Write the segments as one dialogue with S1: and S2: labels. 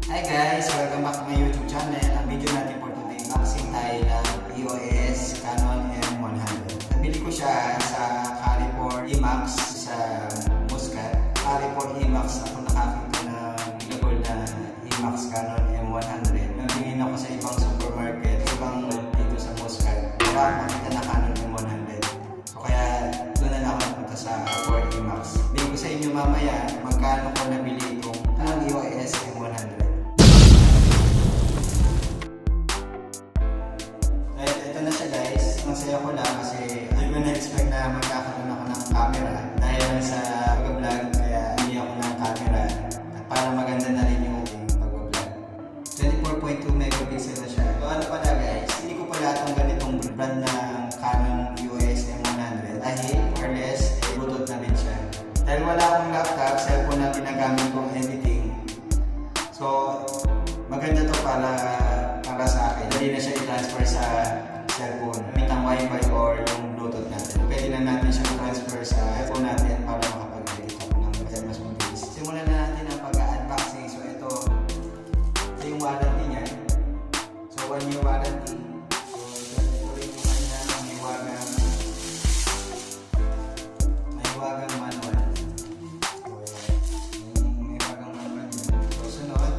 S1: Hi guys! Welcome back to my YouTube channel. Ang video natin for today, unboxing tayo ng EOS Canon M100. Nabili ko siya sa Carrefour Emax sa Muscat. Carrefour Emax, ako nakakita ng gold na Emax Canon M100. Nabingin ako sa ibang supermarket, ibang dito sa Muscat. Wala makita na Canon M100. So kaya doon na lang ako napunta sa Carrefour Emax. Bigay ko sa inyo mamaya magkano ko nabili itong EOS M100. Masaya ko lang kasi hindi ko na-expect na magkakaroon ako ng camera dahil sa pag-vlog, kaya hindi ako ng camera at para maganda na rin yung ating pag-vlog. 24.2 megapixel na siya. So ano pala guys, hindi ko pala itong ganitong brand ng Canon EOS M100 dahil more or less Bluetooth na rin siya. Dahil wala akong laptop, cellphone na ginagamit kong editing. So maganda to para sa akin. Dali na siya i-transfer sa cellphone, gamit ang wifi or yung bluetooth natin. Pwede na natin siya transfer sa iPhone natin para makapag-edit ako ng mas mabilis. Simulan na natin ang pag-unboxing. So ito yung warranty niya. So 1 year warranty. So ito rin yung kanya may wagang manual. So may wagang manual yun. So sunod,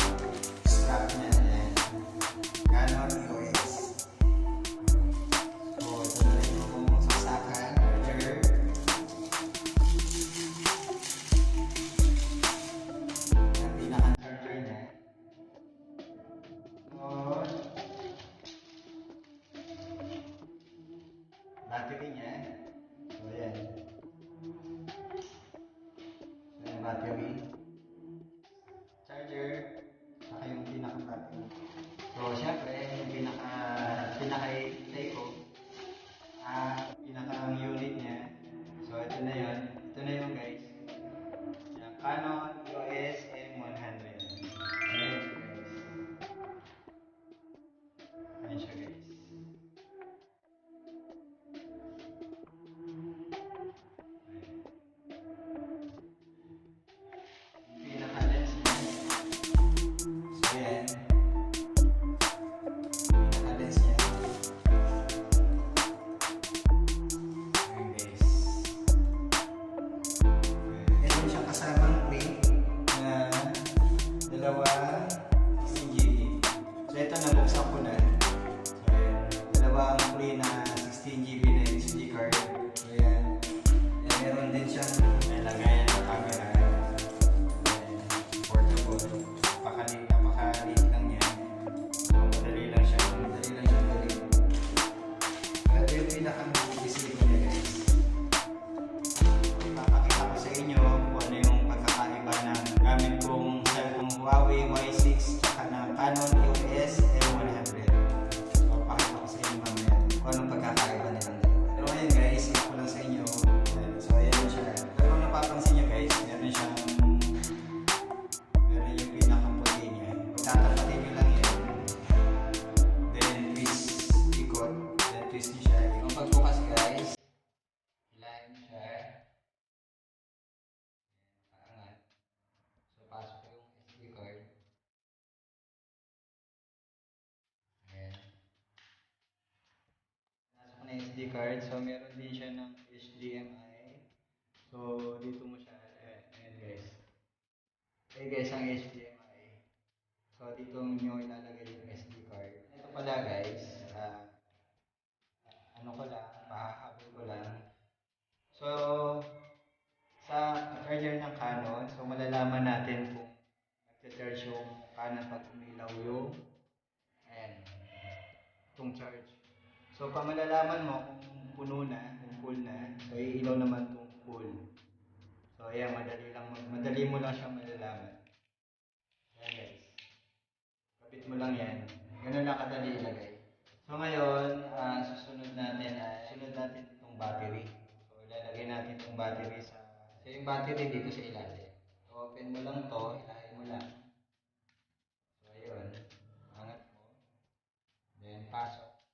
S1: strap niya. Canon EOS. Battery niya. So ayan. So yung battery. Charger. Saka yung pinaka-battery. So syempre yung pinaka-hintay ko. Pinaka-unit niya. So ito na yun. Ito na yun guys. Yung Canon EOS M100. Ayan siya guys. Ayan siya guys. So ito nabuksan ko na. So ayan, dalawang free na 16GB na SD card. So ayan, meron din siyang nilagayan ng camera. Ayan, portable. Napakaliit lang yan. So madali lang siya dali. Ito yung pinaka-display ko niya guys. Papakita ko sa inyo kung ano yung pagkakaiba ng gamit kong cellphone Huawei Y6 tsaka ng Canon EOS M100. So pakita ko sa inyo mamaya kung anong pagkakaiba nilang dalawa. Pero ngayon guys, ito lang sa inyo. So ayan siya. Pero kung napapansin nyo guys, meron yung pinakaputi niya. Pagtatapatin nyo lang yan. Then twist, ikot. Then twist nyo siya. Yung pagbukas guys, hilahin nyo siya. Paangat. So pasok yung SD card. Pasok na SD card. So meron din siya ng HDMI. So dito mo siya. Ayan guys. Okay guys, ang HDMI. So dito nyo ilalagay yung SD card. Ito pala guys. Pahahabol ko lang. So sa charger ng Canon, so malalaman natin kung nagcha-charge yung Canon pag umilaw yung itong charge. So pag malalaman mo kung puno na, kung full na, so iilaw naman itong full. So ayan, madali mo lang siyang malalaman. Ayan guys. Kapit mo lang yan. Ganun lang kadali ilagay. So ngayon, susunod natin itong battery. So ilalagay natin itong battery so yung battery dito sa ilalim. So open mo lang to, hilahin mo lang. So ayun, angat mo. Then pasok.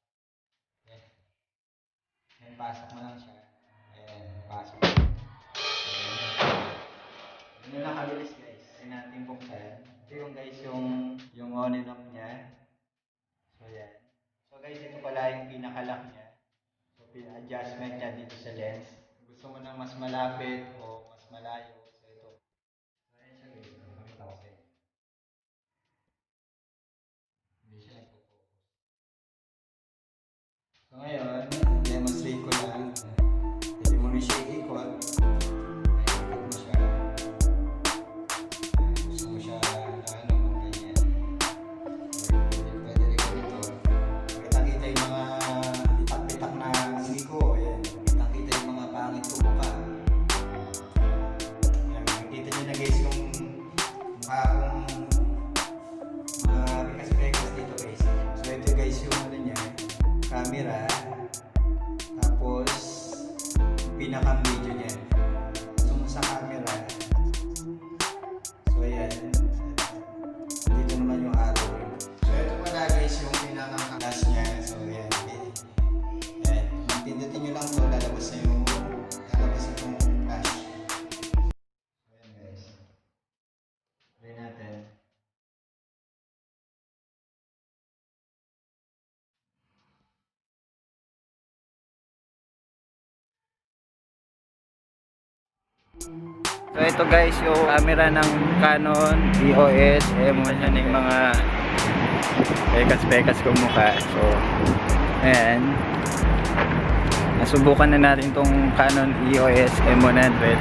S1: Then pasok mo lang siya. Ayan, pasok. Ayan. Yun lang kabilis guys. Ay natin buksan. Ito yung guys yung on and off niya. So yan. So guys, ito pala yung pinaka-lock niya. So pina-adjustment niya dito sa lens. Gusto mo nang mas malapit o mas malayo. So ito. So ayan siya guys. Pakita ko sa inyo. Hindi siya nagpo-focus. So ngayon, demonstrate ko lang. Pwede mo rin siya ikot. Ikot mo siya. Gusto mo siya ano, ganyan. Pwede rin ganito. Kita-kita yung mga pitak-pitak na siko. Ayan. Kita-kita yung mga pangit ko mukha. Ayan. Makikita nyo na guys yung mukha kong mga pikas-pikas dito guys. So ito guys yung ano niya, camera. Tapos pinaka-video niya. So sa camera. So ayan. Dito naman yung arrow. So ito pala guys yung pinaka-flash niya. So ayan. Ayan. Pindutin nyo lang ito. Lalabas yung flash. So ayan guys. Try natin.
S2: So ito guys yung camera ng Canon Eos M100, yung mga pekas-pekas kong mukha. So ayan, nasubukan na natin tong Canon Eos M100.